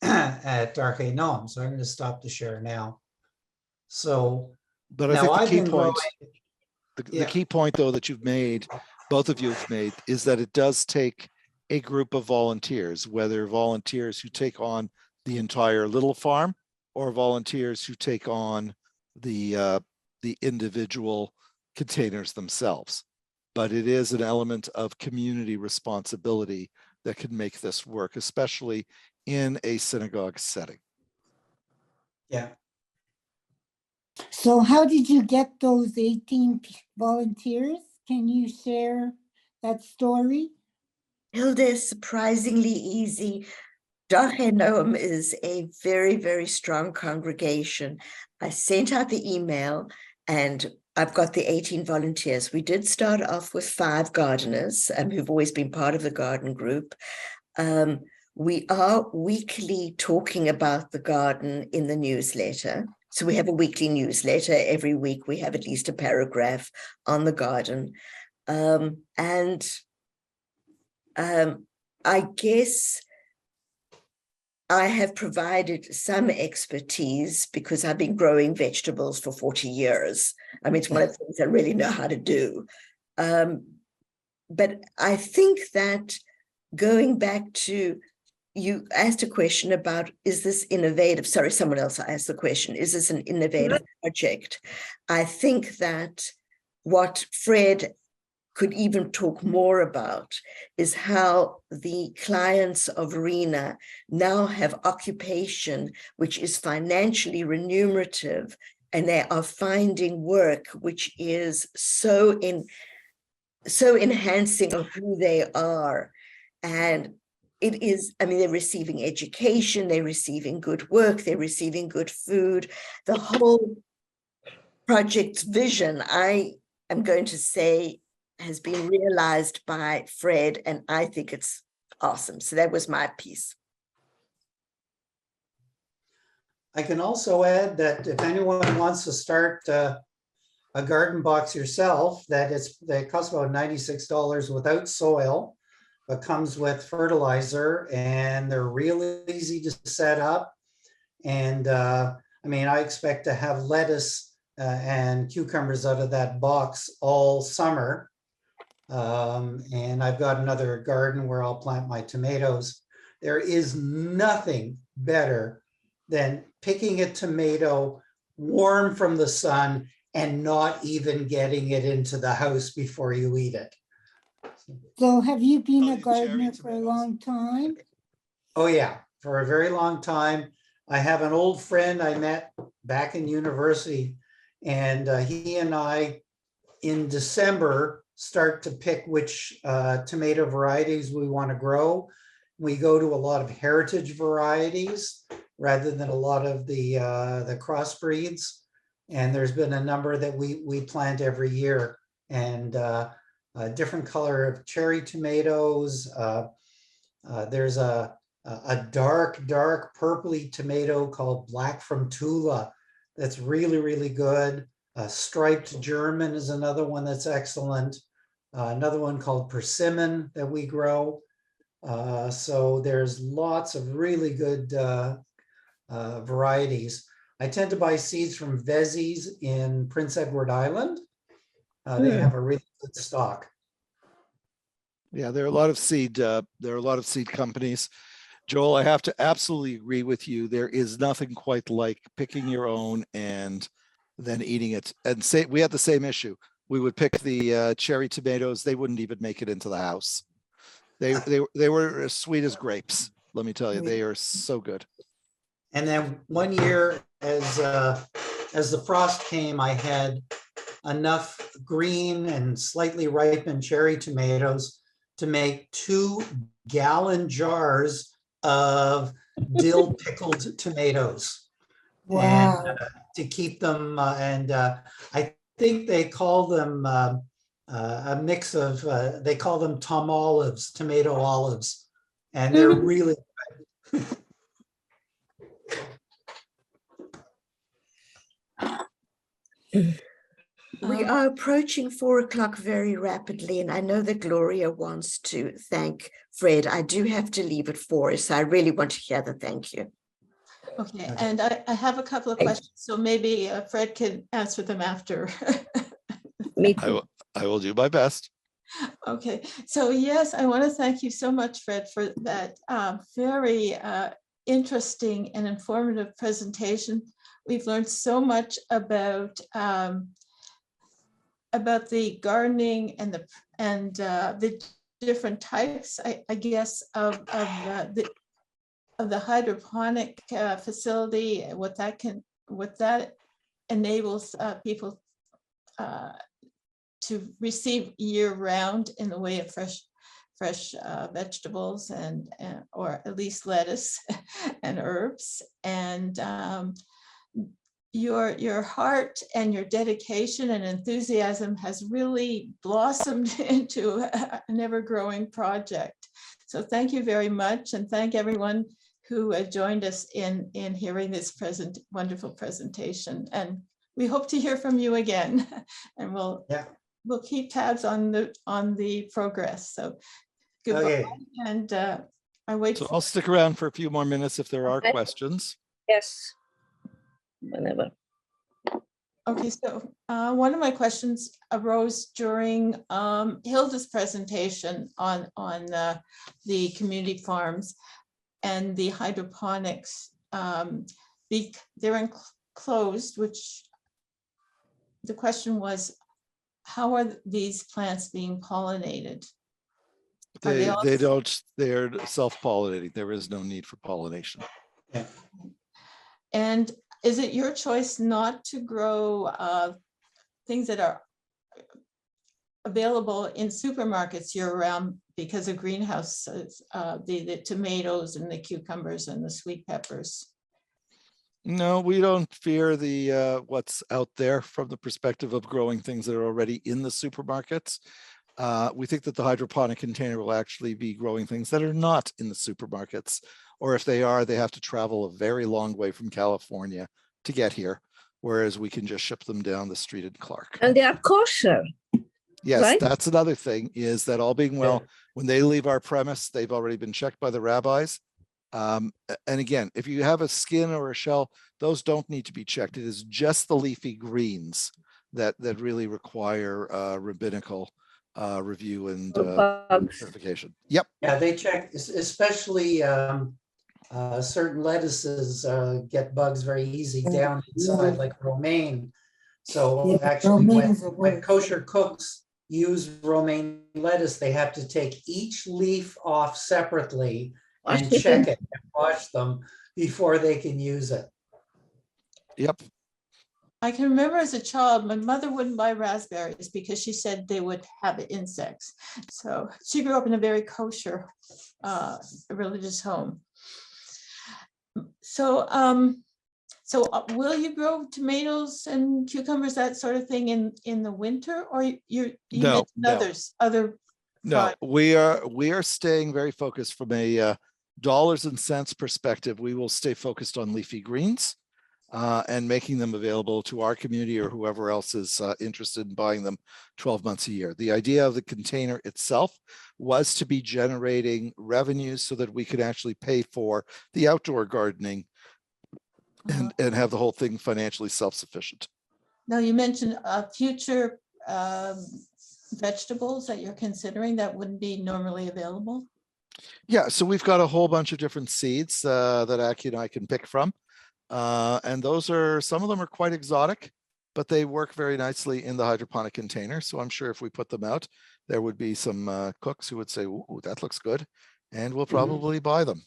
Noam. So I'm going to stop the share now. So, but I think the key point, the key point though that you've made, both of you have made, is that it does take a group of volunteers, whether volunteers who take on the entire little farm or volunteers who take on the individual containers themselves. But it is an element of community responsibility that can make this work, especially in a synagogue setting. Yeah. So how did you get those 18 volunteers? Can you share that story? Hilda, is surprisingly easy. Darchei Noam is a very, very strong congregation. I sent out the email and I've got the 18 volunteers. We did start off with 5 gardeners who've always been part of the garden group. We are weekly talking about the garden in the newsletter. So we have a weekly newsletter. Every week we have at least a paragraph on the garden. I guess I have provided some expertise because I've been growing vegetables for 40 years. I mean, it's one of the things I really know how to do. But I think that going back to, you asked a question about, is this innovative? Sorry, someone else asked the question, is this an innovative project? I think that what Fred could even talk more about is how the clients of Reena now have occupation which is financially remunerative, and they are finding work which is so enhancing of who they are. And it is, I mean, they're receiving education, they're receiving good work, they're receiving good food. The whole project's vision, I am going to say, has been realized by Fred, and I think it's awesome. So that was my piece. I can also add that if anyone wants to start a garden box yourself, that costs about $96 without soil, but comes with fertilizer, and they're really easy to set up. And I mean, I expect to have lettuce and cucumbers out of that box all summer. And I've got another garden where I'll plant my tomatoes. There is nothing better than picking a tomato warm from the sun and not even getting it into the house before you eat it. So have you been a gardener for a long time? Oh yeah, for a very long time. I have an old friend I met back in university, and he and I in December start to pick which tomato varieties we want to grow. We go to a lot of heritage varieties rather than a lot of the crossbreeds. And there's been a number that we plant every year, and a different color of cherry tomatoes. There's a dark purpley tomato called Black from Tula that's really, really good. Striped German is another one that's excellent. Another one called Persimmon that we grow. So there's lots of really good varieties. I tend to buy seeds from Vezi's in Prince Edward Island. They have a really good stock. Yeah, there are a lot of seed companies. Joel, I have to absolutely agree with you. There is nothing quite like picking your own and then eating it. And we had the same issue. We would pick the cherry tomatoes. They wouldn't even make it into the house. They were as sweet as grapes. Let me tell you, they are so good. And then one year, as the frost came, I had enough green and slightly ripened cherry tomatoes to make 2-gallon jars of dill pickled tomatoes. Wow. And to keep them, I think they call them a mix of, they call them tom olives, tomato olives, and they're really good. We are approaching 4 o'clock very rapidly, and I know that Gloria wants to thank Fred. I do have to leave at 4, so I really want to hear the thank you. Okay, and I have a couple of questions, so maybe Fred can answer them after. I will do my best. Okay, so yes, I want to thank you so much, Fred, for that very interesting and informative presentation. We've learned so much about the gardening and the different types, I guess, of the hydroponic facility, what that enables people to receive year-round in the way of fresh vegetables and or at least lettuce and herbs. And your heart and your dedication and enthusiasm has really blossomed into an ever-growing project. So thank you very much, and thank everyone who joined us in hearing this wonderful presentation. And we hope to hear from you again, and we'll keep tabs on the progress. So goodbye, and I wait. So I'll stick around for a few more minutes if there are questions. Yes, whenever. Okay, so one of my questions arose during Hilda's presentation on the community farms and the hydroponics. They're enclosed, which the question was, how are these plants being pollinated? They're self-pollinating. There is no need for pollination. Yeah. And is it your choice not to grow things that are available in supermarkets year-round because of greenhouses, the tomatoes and the cucumbers and the sweet peppers? No, we don't fear the what's out there from the perspective of growing things that are already in the supermarkets. We think that the hydroponic container will actually be growing things that are not in the supermarkets, or if they are, they have to travel a very long way from California to get here, whereas we can just ship them down the street in Clark. And they are kosher. Yes, right? That's another thing, is that all being well, when they leave our premise, they've already been checked by the rabbis. And again, if you have a skin or a shell, those don't need to be checked. It is just the leafy greens that really require rabbinical review and certification. Yep. Yeah, they check, especially certain lettuces get bugs very easy down inside, like romaine. So actually, when kosher cooks use romaine lettuce, they have to take each leaf off separately and check it and wash them before they can use it. Yep. I can remember as a child, my mother wouldn't buy raspberries because she said they would have insects. So she grew up in a very kosher religious home. So, will you grow tomatoes and cucumbers, that sort of thing, in the winter, or you mentioned other? No, we are staying very focused from a dollars and cents perspective. We will stay focused on leafy greens and making them available to our community or whoever else is interested in buying them 12 months a year. The idea of the container itself was to be generating revenues so that we could actually pay for the outdoor gardening and have the whole thing financially self-sufficient. Now, you mentioned future vegetables that you're considering that wouldn't be normally available. Yeah, so we've got a whole bunch of different seeds that Aki and I can pick from. And some of them are quite exotic, but they work very nicely in the hydroponic container. So I'm sure if we put them out, there would be some cooks who would say, "Ooh, that looks good," and we'll probably buy them.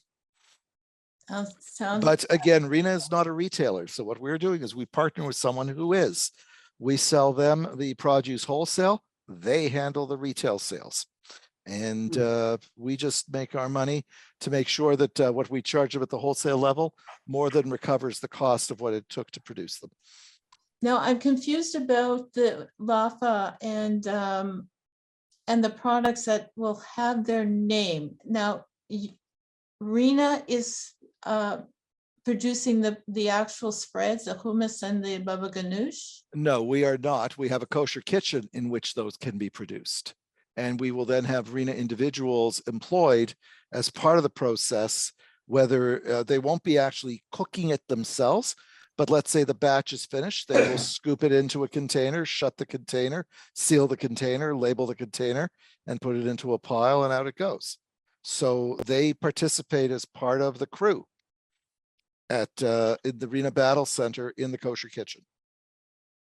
But again, Reena is not a retailer. So what we're doing is we partner with someone who is. We sell them the produce wholesale. They handle the retail sales. And we just make our money to make sure that what we charge them at the wholesale level more than recovers the cost of what it took to produce them. Now, I'm confused about the LAFA and the products that will have their name. Now, Reena is producing the actual spreads, the hummus and the baba ganoush? No, we are not. We have a kosher kitchen in which those can be produced. And we will then have Reena individuals employed as part of the process, whether they won't be actually cooking it themselves, but let's say the batch is finished, they will scoop it into a container, shut the container, seal the container, label the container, and put it into a pile, and out it goes. So they participate as part of the crew at in the Reena Battle Center in the kosher kitchen.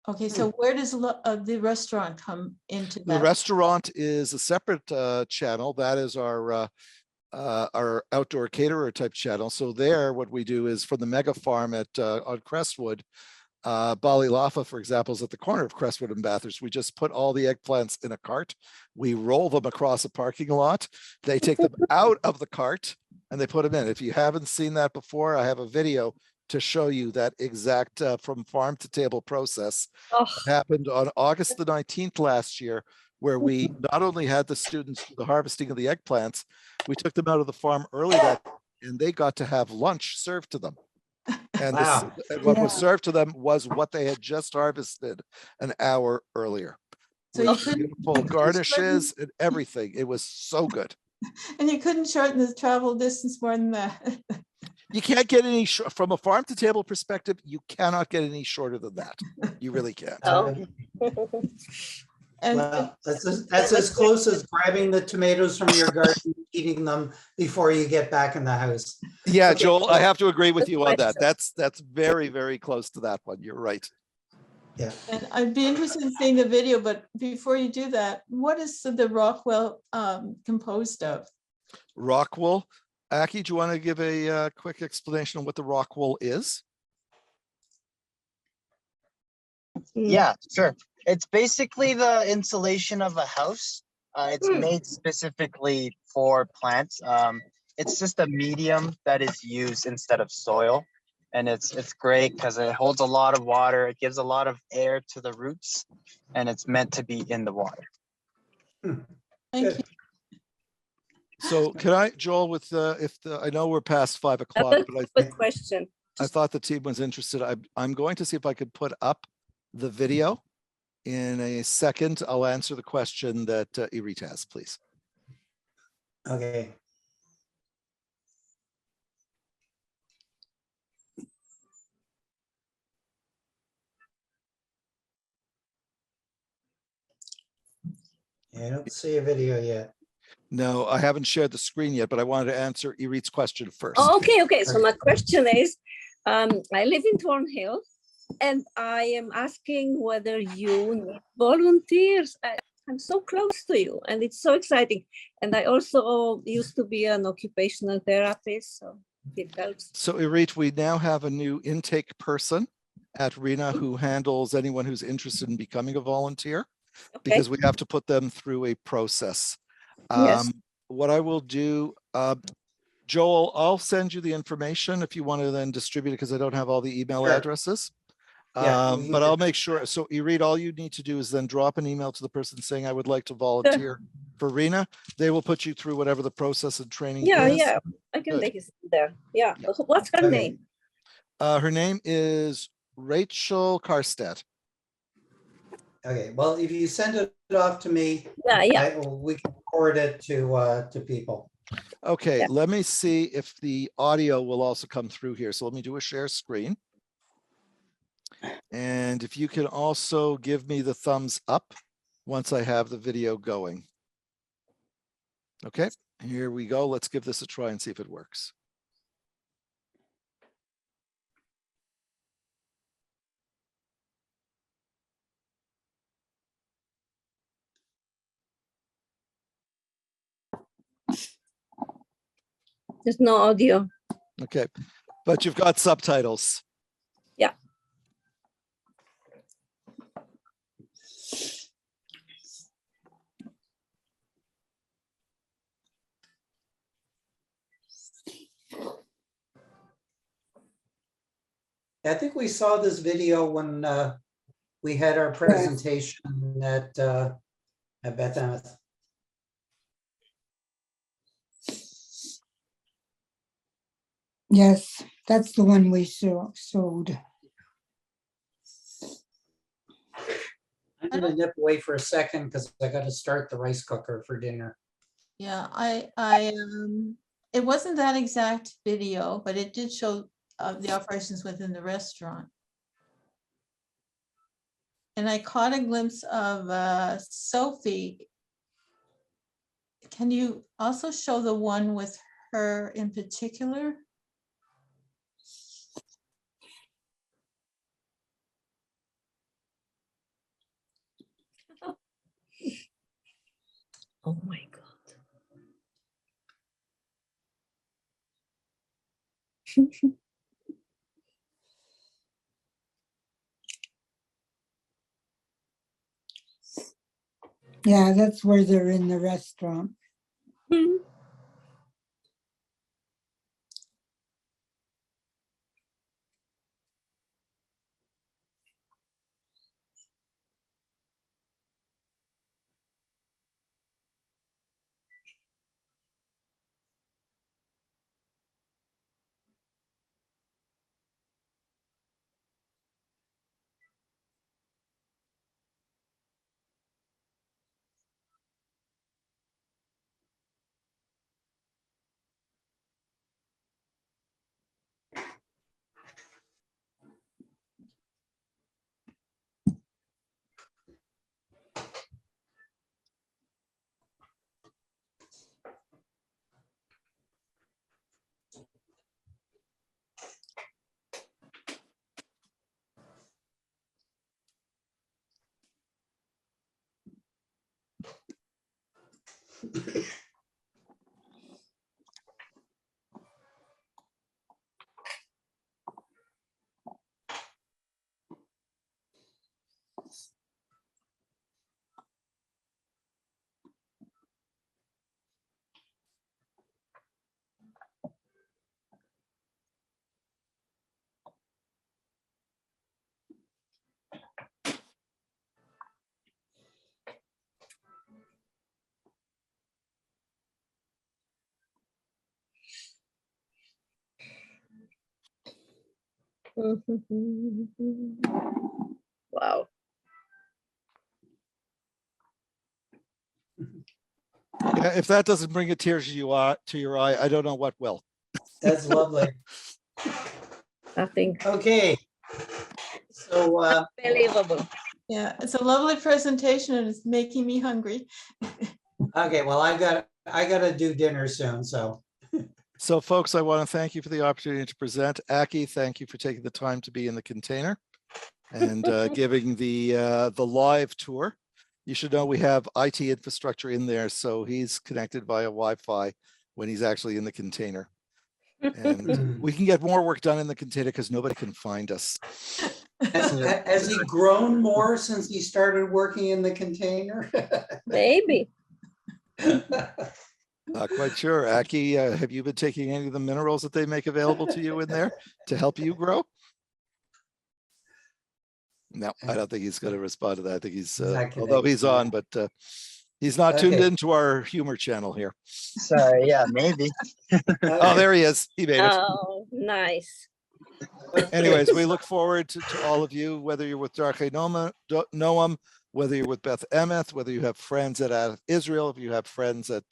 Okay, so where does the restaurant come into that? The restaurant is a separate channel. That is our outdoor caterer type channel. So there, what we do is from the mega farm at on Crestwood, Bali Lafa, for example, is at the corner of Crestwood and Bathurst. We just put all the eggplants in a cart. We roll them across a parking lot. They take them out of the cart and they put them in. If you haven't seen that before, I have a video to show you that exact from farm to table process. It happened on August the 19th last year, where we not only had the students do the harvesting of the eggplants, we took them out of the farm early that, and they got to have lunch served to them. And Wow. what was served to them was what they had just harvested an hour earlier. So With you beautiful garnishes and everything. It was so good. And you couldn't shorten the travel distance more than that. You can't get any, from a farm to table perspective, you cannot get any shorter than that. You really can't. And Well, that's as close as grabbing the tomatoes from your garden, eating them before you get back in the house. Yeah, Okay. Joel, I have to agree with you on that. That's very, very close to that one. You're right. Yeah. And I'd be interested in seeing the video, but before you do that, what is the Rockwell composed of? Rockwool. Aki, do you want to give a quick explanation of what the rockwool is? Yeah, sure. It's basically the insulation of a house. It's made specifically for plants. It's just a medium that is used instead of soil. And it's great because it holds a lot of water. It gives a lot of air to the roots, and it's meant to be in the water. Thank you. So can I, Joel, with I know we're past 5 o'clock, but Quick question. I thought the team was interested. I'm going to see if I could put up the video. In a second, I'll answer the question that Irit has, please. Okay. Yeah, I don't see a video yet. No, I haven't shared the screen yet, but I wanted to answer Irit's question first. Oh, okay. So my question is, I live in Thornhill, and I am asking whether you need volunteers. I'm so close to you, and it's so exciting. And I also used to be an occupational therapist, so it helps. So Irit, we now have a new intake person at Reena who handles anyone who's interested in becoming a volunteer, because we have to put them through a process. Yes. What I will do, Joel, I'll send you the information if you want to then distribute it, because I don't have all the email addresses. Yeah, But I'll make sure. So Irit, all you need to do is then drop an email to the person saying, I would like to volunteer for Reena. They will put you through whatever the process and training is. Yeah, I can make it there. Yeah. What's her name? Her name is Rachel Karstedt. Okay, well, if you send it off to me, we can forward it to people. Okay, let me see if the audio will also come through here. So let me do a share screen. And if you can also give me the thumbs up once I have the video going. Okay, here we go. Let's give this a try and see if it works. There's no audio. Okay, but you've got subtitles. Yeah. I think we saw this video when we had our presentation at Beth Emeth. Yes, that's the one we showed. I'm gonna nip away for a second because I got to start the rice cooker for dinner. Yeah, it wasn't that exact video, but it did show the operations within the restaurant. And I caught a glimpse of Sophie. Can you also show the one with her in particular? Oh my God. Yeah, that's where they're in the restaurant. Wow. Yeah, if that doesn't bring a tear to your eye, I don't know what will. That's lovely. Nothing. Okay. So Unbelievable. Yeah, it's a lovely presentation and it's making me hungry. okay, well, I gotta do dinner soon, so. So folks, I want to thank you for the opportunity to present. Aki, thank you for taking the time to be in the container and giving the live tour. You should know we have IT infrastructure in there, so he's connected via Wi-Fi when he's actually in the container. And we can get more work done in the container because nobody can find us. Has he grown more since he started working in the container? Maybe. Not quite sure. Aki, have you been taking any of the minerals that they make available to you in there to help you grow? No, I don't think he's going to respond to that. I think he's, although he's on, but he's not tuned into our humor channel here. Sorry, yeah, maybe. Oh, there he is. He made it. Oh, nice. Anyways, we look forward to all of you, whether you're with Darchei Noam, whether you're with Beth Emeth, whether you have friends at Israel, if you have friends at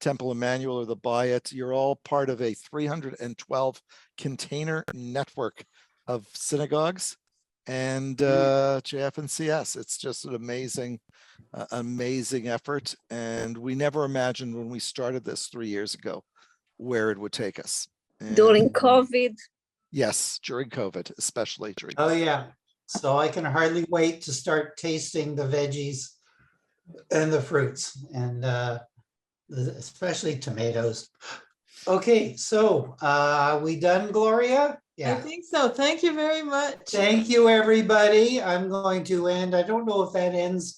Temple Emmanuel or the Bais, you're all part of a 312 container network of synagogues and JF and CS. It's just an amazing, amazing effort. And we never imagined when we started this 3 years ago where it would take us. During COVID. Yes, during COVID, especially during COVID. Oh, yeah. So I can hardly wait to start tasting the veggies and the fruits and especially tomatoes. Okay, so we done, Gloria? I think so. Thank you very much. Thank you, everybody. I'm going to end. I don't know if that ends